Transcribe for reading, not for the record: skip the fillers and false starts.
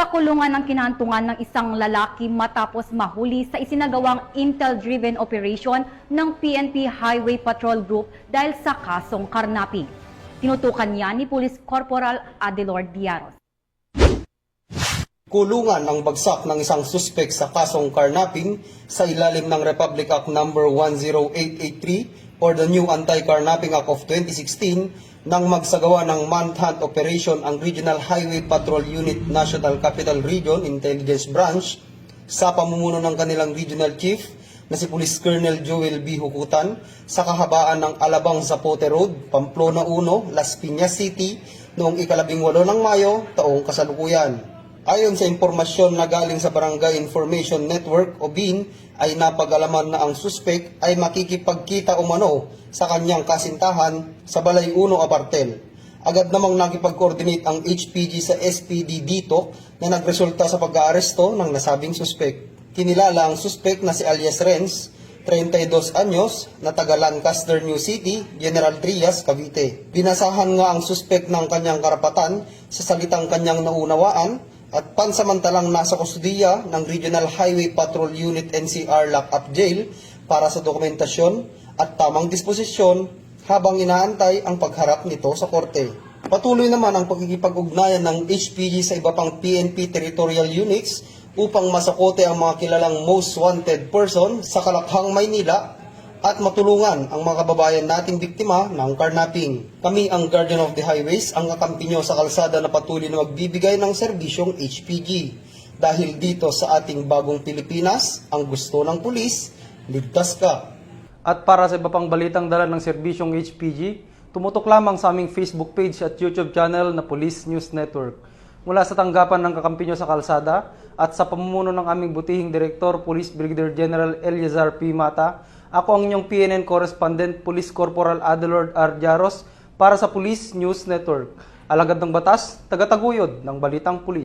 Sa kulungan ng kinahantungan ng isang lalaki matapos mahuli sa isinagawang intel-driven operation ng PNP Highway Patrol Group dahil sa kasong karnaping. Tinutukan niya ni Police Corporal Adelor Diaros. Kulungan ang bagsak ng isang suspek sa kasong karnaping sa ilalim ng Republic Act No. 10883 or the new Anti-Carnapping Act of 2016 nang magsagawa ng manhunt operation ang Regional Highway Patrol Unit National Capital Region Intelligence Branch sa pamumuno ng kanilang Regional Chief na si Police Colonel Joel B. Hukutan sa kahabaan ng Alabang Zapote Road, Pamplona 1, Las Piñas City noong 18 ng Mayo taong kasalukuyan. Ayon sa impormasyon na galing sa Barangay Information Network o BIN ay napag-alaman na ang suspek ay makikipagkita umano sa kanyang kasintahan sa Balay 1 Apartel. Agad namang nakipag-coordinate ang HPG sa SPD dito na nagresulta sa pag-aaresto ng nasabing suspek. Kinilala ang suspek na si alias Renz, 32 anyos, na taga Lancaster, New City, General Trias, Cavite. Binasahan nga ang suspek ng kanyang karapatan sa salitang kanyang naunawaan at pansamantalang nasa kustudiya ng Regional Highway Patrol Unit NCR Lock-up Jail para sa dokumentasyon at tamang disposisyon habang inaantay ang pagharap nito sa korte. Patuloy naman ang pagkikipag-ugnayan ng HPG sa iba pang PNP territorial units upang masakote ang mga kilalang most wanted person sa Kalakhang, Maynila at matulungan ang mga kababayan nating biktima ng karnaping. Kami ang Guardian of the Highways, ang kakampi nyo sa kalsada na patuloy na magbibigay ng serbisyong HPG. Dahil dito sa ating bagong Pilipinas, ang gusto ng pulis, ligtas ka. At para sa iba pang balitang dala ng serbisyong HPG, tumutok lamang sa aming Facebook page at YouTube channel na Police News Network. Mula sa tanggapan ng kakampi nyo sa kalsada at sa pamumuno ng aming butihing Direktor, Police Brigadier General Eliazar P. Mata, ako ang inyong PNN Correspondent, Police Corporal Adelor R. Diaros para sa Police News Network. Alagad ng batas, tagataguyod ng balitang pulis.